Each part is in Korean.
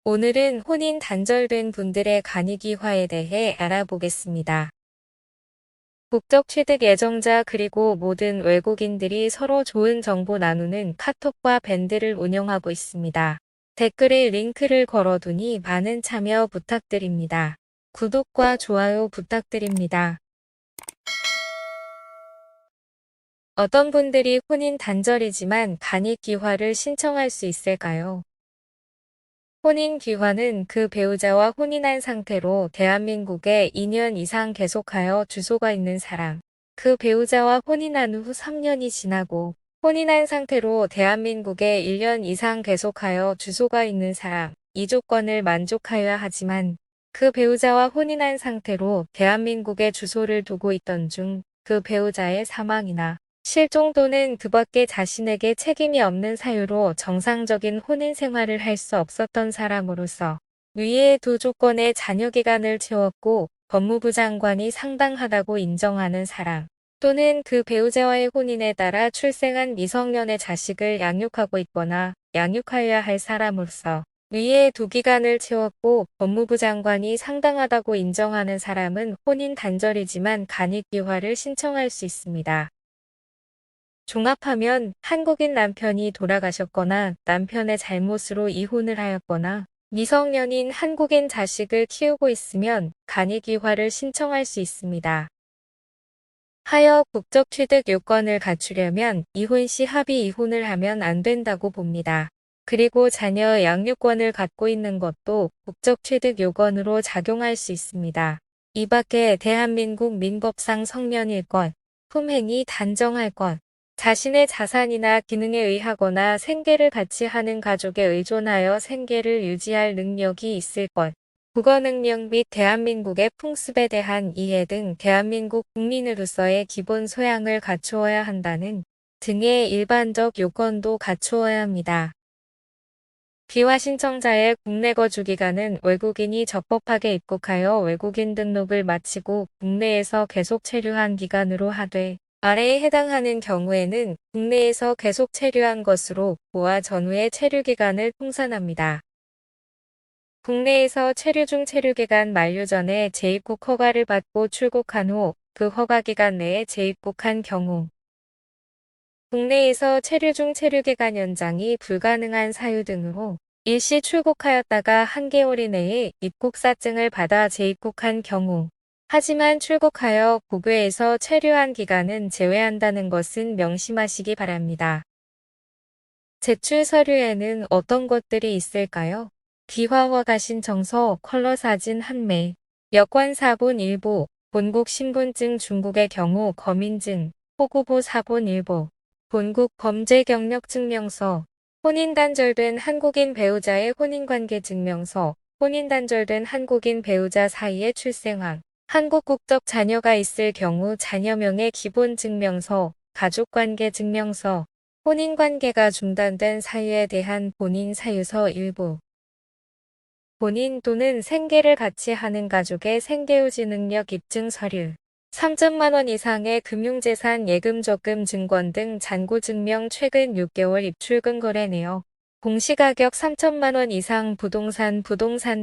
오늘은 혼인 단절된 분들의 간이기화에 대해 알아보겠습니다. 국적 취득 예정자 그리고 모든 외국인들이 서로 좋은 정보 나누는 카톡과 밴드를 운영하고 있습니다. 댓글에 링크를 걸어두니 많은 참여 부탁드립니다. 구독과 좋아요 부탁드립니다. 어떤 분들이 혼인 단절이지만 간이기화를 신청할 수 있을까요? 혼인 귀화는 그 배우자와 혼인한 상태로 대한민국에 2년 이상 계속하여 주소가 있는 사람, 그 배우자와 혼인한 후 3년이 지나고 혼인한 상태로 대한민국에 1년 이상 계속하여 주소가 있는 사람, 이 조건을 만족하여야 하지만 그 배우자와 혼인한 상태로 대한민국에 주소를 두고 있던 중 그 배우자의 사망이나 실종 또는 그 밖에 자신에게 책임이 없는 사유로 정상적인 혼인 생활을 할 수 없었던 사람으로서 위의 두 조건의 자녀 기간을 채웠고 법무부 장관이 상당하다고 인정하는 사람 또는 그 배우자와의 혼인에 따라 출생한 미성년의 자식을 양육하고 있거나 양육하여야 할 사람으로서 위의 두 기간을 채웠고 법무부 장관이 상당하다고 인정하는 사람은 혼인 단절이지만 간이기화를 신청할 수 있습니다. 종합하면 한국인 남편이 돌아가셨거나 남편의 잘못으로 이혼을 하였거나 미성년인 한국인 자식을 키우고 있으면 간이기화를 신청할 수 있습니다. 하여 국적 취득 요건을 갖추려면 이혼 시 합의 이혼을 하면 안 된다고 봅니다. 그리고 자녀 양육권을 갖고 있는 것도 국적 취득 요건으로 작용할 수 있습니다. 이 밖에 대한민국 민법상 성년일 것, 품행이 단정할 것, 자신의 자산이나 기능에 의하거나 생계를 같이 하는 가족에 의존하여 생계를 유지할 능력이 있을 것, 국어 능력 및 대한민국의 풍습에 대한 이해 등 대한민국 국민으로서의 기본 소양을 갖추어야 한다는 등의 일반적 요건도 갖추어야 합니다. 귀화 신청자의 국내 거주 기간은 외국인이 적법하게 입국하여 외국인 등록을 마치고 국내에서 계속 체류한 기간으로 하되 아래에 해당하는 경우에는 국내에서 계속 체류한 것으로 고아 전후의 체류기간을 통산합니다. 국내에서 체류 중 체류기간 만료 전에 재입국 허가를 받고 출국한 후 그 허가기간 내에 재입국한 경우 국내에서 체류 중 체류기간 연장이 불가능한 사유 등으로 일시 출국하였다가 한개월 이내에 입국사증을 받아 재입국한 경우 하지만 출국하여 국외에서 체류한 기간은 제외한다는 것은 명심하시기 바랍니다. 제출 서류에는 어떤 것들이 있을까요? 귀화 허가 신청서, 컬러 사진 한 매, 여권 사본 일부, 본국 신분증 중국의 경우 거민증, 호구보 사본 일부, 본국 범죄 경력 증명서, 혼인 단절된 한국인 배우자의 혼인관계 증명서, 혼인 단절된 한국인 배우자 사이의 출생왕, 한국 국적 자녀가 있을 경우 자녀명의 기본 증명서, 가족관계 증명서, 혼인관계가 중단된 사유에 대한 본인 사유서 일부, 본인 또는 생계를 같이 하는 가족의 생계유지 능력 입증 서류, 3천만 원 이상의 금융재산 예금 적금 증권 등 잔고 증명 최근 6개월 입출금 거래 내역, 공시가격 3천만 원 이상 부동산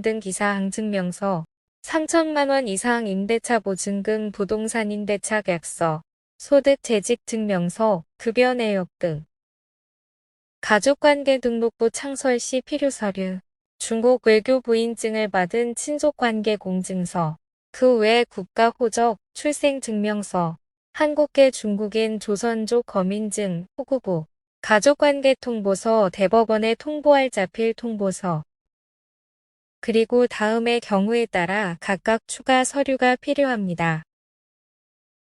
등 기사항 증명서, 3천만 원 이상 임대차 보증금 부동산 임대차 계약서, 소득 재직 증명서, 급여 내역 등. 가족관계 등록부 창설 시 필요 서류, 중국 외교 부인증을 받은 친족관계 공증서, 그 외 국가 호적, 출생증명서, 한국계 중국인 조선족 거민증, 호구부, 가족관계 통보서, 대법원에 통보할 자필 통보서, 그리고 다음의 경우에 따라 각각 추가 서류가 필요합니다.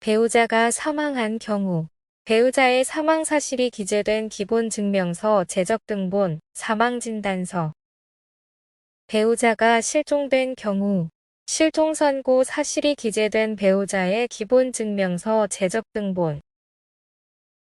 배우자가 사망한 경우, 배우자의 사망 사실이 기재된 기본 증명서, 재적등본, 사망진단서, 배우자가 실종된 경우, 실종 선고 사실이 기재된 배우자의 기본 증명서, 재적등본,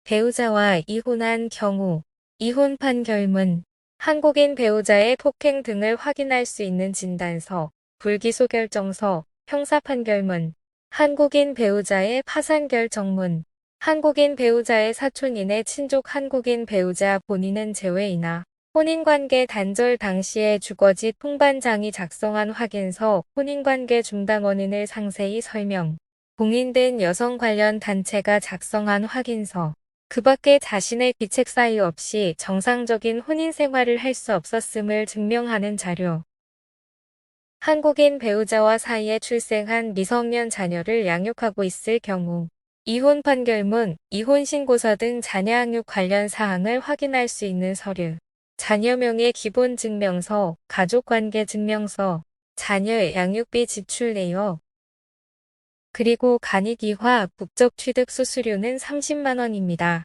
배우자와 이혼한 경우, 이혼 판결문, 한국인 배우자의 폭행 등을 확인할 수 있는 진단서, 불기소 결정서, 형사 판결문, 한국인 배우자의 파산 결정문, 한국인 배우자의 사촌인의 친족 한국인 배우자 본인은 제외이나 혼인관계 단절 당시에 주거지 통반장이 작성한 확인서, 혼인관계 중단 원인을 상세히 설명. 공인된 여성 관련 단체가 작성한 확인서. 그 밖에 자신의 귀책 사유 없이 정상적인 혼인 생활을 할 수 없었음을 증명하는 자료. 한국인 배우자와 사이에 출생한 미성년 자녀를 양육하고 있을 경우 이혼 판결문, 이혼 신고서 등 자녀 양육 관련 사항을 확인할 수 있는 서류, 자녀명의 기본 증명서, 가족관계 증명서, 자녀 양육비 지출 내역, 그리고 간이기화 국적 취득 수수료는 30만 원입니다.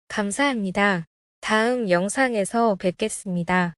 감사합니다. 다음 영상에서 뵙겠습니다.